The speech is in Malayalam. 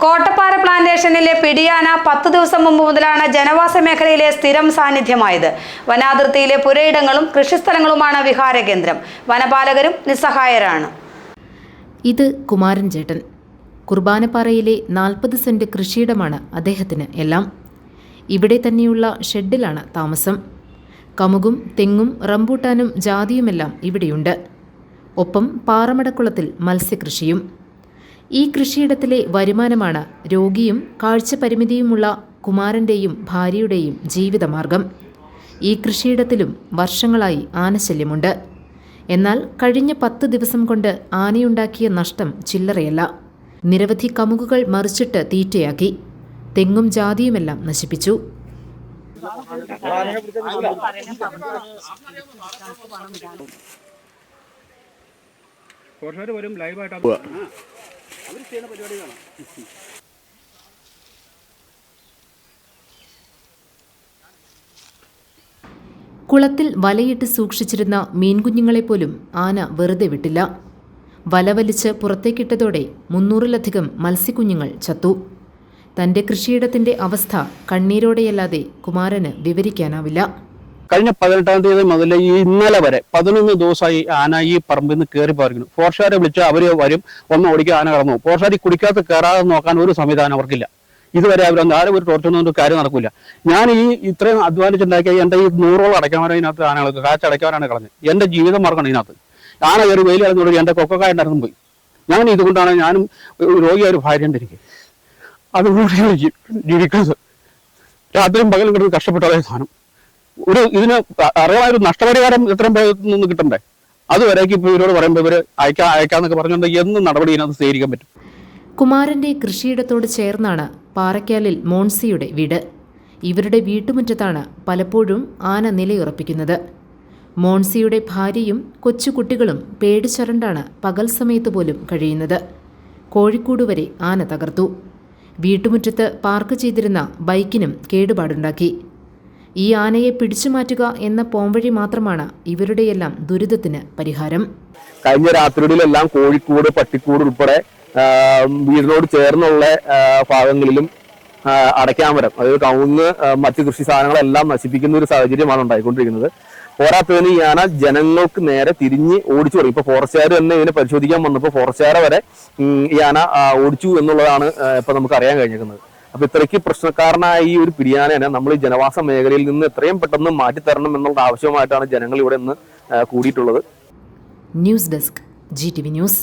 കോട്ടപ്പാറ പ്ലാന്റേഷനിലെ പിടിയാന 10 ദിവസം മുമ്പ് മുതലാണ് ജനവാസ മേഖലയിലെ സ്ഥിരം സാന്നിധ്യമായത്. വനാതിർത്തിയിലെ പുരയിടങ്ങളും കൃഷിസ്ഥലങ്ങളുമാണ് വിഹാരകേന്ദ്രം. വനപാലകരും നിസ്സഹായരാണ്. ഇത് കുമാരൻ ചേട്ടൻ. കുർബാനപ്പാറയിലെ 40 സെന്റ് കൃഷിയിടമാണ് അദ്ദേഹത്തിന് എല്ലാം. ഇവിടെ തന്നെയുള്ള ഷെഡിലാണ് താമസം. കമുകും തെങ്ങും റംബൂട്ടാനും ജാതിയുമെല്ലാം ഇവിടെയുണ്ട്. ഒപ്പം പാറമടക്കുളത്തിൽ മത്സ്യകൃഷിയും. ഈ കൃഷിയിടത്തിലെ വരുമാനമാണ് രോഗിയും കാഴ്ചപരിമിതിയുമുള്ള കുമാരൻ്റെയും ഭാര്യയുടെയും ജീവിതമാർഗം. ഈ കൃഷിയിടത്തിലും വർഷങ്ങളായി ആനശല്യമുണ്ട്. എന്നാൽ കഴിഞ്ഞ 10 ദിവസം കൊണ്ട് ആനയുണ്ടാക്കിയ നഷ്ടം ചില്ലറയല്ല. നിരവധി കമുകുകൾ മറിച്ചിട്ട് തീറ്റയാക്കി. തെങ്ങും ജാതിയുമെല്ലാം നശിപ്പിച്ചു. കുളത്തിൽ വലയിട്ട് സൂക്ഷിച്ചിരുന്ന മീൻകുഞ്ഞുങ്ങളെപ്പോലും ആന വെറുതെ വിട്ടില്ല. വല വലിച്ച് പുറത്തേക്കിട്ടതോടെ 300-ലധികം മത്സ്യക്കുഞ്ഞുങ്ങൾ ചത്തു. തന്റെ കൃഷിയിടത്തിന്റെ അവസ്ഥ കണ്ണീരോടെയല്ലാതെ കുമാരന് വിവരിക്കാനാവില്ല. കഴിഞ്ഞ 18-ാം തീയതി മുതൽ ഈ ഇന്നലെ വരെ 11 ദിവസമായി ആന ഈ പറമ്പിൽ നിന്ന് കയറി പാർക്കുന്നു. ഫോറസ്റ്റുകാരെ വിളിച്ച് അവർ വരും, ഒന്ന് ഓടിക്കുക, ആന കടന്നു. ഫോറസ്റ്റുകാർ കുടിക്കാത്ത കയറാതെ നോക്കാൻ ഒരു സംവിധാനം അവർക്കില്ല. ഇതുവരെ അവരൊന്നും ആരും ഒരു ടോർച്ചൊന്നും കാര്യം നടക്കില്ല. ഞാൻ ഈ ഇത്രയും അധ്വാനിച്ചുണ്ടാക്കിയ എൻ്റെ ഈ 100ഓളം അടയ്ക്കാമരം ഇതിനകത്ത് ആനകൾക്ക് കാച്ചടയ്ക്കാനാണ് കളഞ്ഞത്. എൻ്റെ ജീവിതം മറക്കണം ഇതിനകത്ത്. ആന കയറി വെയിൽ കളഞ്ഞോടി എൻ്റെ കൊക്കക്കാരനടന്നു പോയി. ഞാൻ ഇതുകൊണ്ടാണ് ഞാനും രോഗിയായ ഒരു ഭാര്യ ഇരിക്കും. അതുകൊണ്ടാണ് ജീവിക്കുന്നത്. രാത്രിയും പകലും കിടന്ന് കഷ്ടപ്പെട്ടതേ സാധനം. ഇതിന് അറിയാൻ ഒരു നഷ്ടപരിഹാരം എത്രയും നിന്ന് കിട്ടണ്ടേ? അതുവരേക്ക് ഇപ്പോൾ ഇവരോട് പറയുമ്പോൾ ഇവർ അയക്കാന്നൊക്കെ പറഞ്ഞുകൊണ്ട് എന്ത് നടപടി ഇതിനകത്ത് സ്വീകരിക്കാൻ പറ്റും? കുമാരന്റെ കൃഷിയിടത്തോട് ചേർന്നാണ് പാറയ്ക്കാലിൽ മോൺസിയുടെ വീട്. ഇവരുടെ വീട്ടുമുറ്റത്താണ് പലപ്പോഴും ആന നിലയുറപ്പിക്കുന്നത്. മോൺസിയുടെ ഭാര്യയും കൊച്ചുകുട്ടികളും പേടിച്ചരണ്ടാണ് പകൽ സമയത്ത് പോലും കഴിയുന്നത്. കോഴിക്കോട് വരെ ആന തകർത്തു. വീട്ടുമുറ്റത്ത് പാർക്ക് ചെയ്തിരുന്ന ബൈക്കിനും കേടുപാടുണ്ടാക്കി. ഈ ആനയെ പിടിച്ചുമാറ്റുക എന്ന പോംവഴി മാത്രമാണ് ഇവരുടെയെല്ലാം ദുരിതത്തിന് പരിഹാരം. കഴിഞ്ഞ രാത്രികളിലെല്ലാം കോഴിക്കൂട്, പട്ടിക്കൂട് ഉൾപ്പെടെ വീടിനോട് ചേർന്നുള്ള ഭാഗങ്ങളിലും അടയ്ക്കാമരം, അതായത് കവുങ്ങ്, മറ്റ് കൃഷി സാധനങ്ങളെല്ലാം നശിപ്പിക്കുന്ന ഒരു സാഹചര്യമാണ് ഉണ്ടായിക്കൊണ്ടിരിക്കുന്നത്. പോരാത്തതിന് ഈ ആന ജനങ്ങൾക്ക് നേരെ തിരിഞ്ഞ് ഓടിച്ചു തുടങ്ങി. ഇപ്പൊ ഫോറസ്റ്റുകാർ തന്നെ ഇതിനെ പരിശോധിക്കാൻ വന്നപ്പോൾ ഫോറസ്റ്റുകാരെ വരെ ഈ ആന ഓടിച്ചു എന്നുള്ളതാണ് ഇപ്പൊ നമുക്ക് അറിയാൻ കഴിഞ്ഞിരിക്കുന്നത്. അപ്പൊ ഇത്രയ്ക്ക് പ്രശ്നക്കാരനായ ഈ ഒരു പിടിയാനനെ നമ്മൾ ഈ ജനവാസ മേഖലയിൽ നിന്ന് എത്രയും പെട്ടെന്ന് മാറ്റിത്തരണം എന്നുള്ള ആവശ്യമായിട്ടാണ് ജനങ്ങൾ ഇവിടെ നിന്ന് കൂടിയിട്ടുള്ളത്. News desk, GTV news.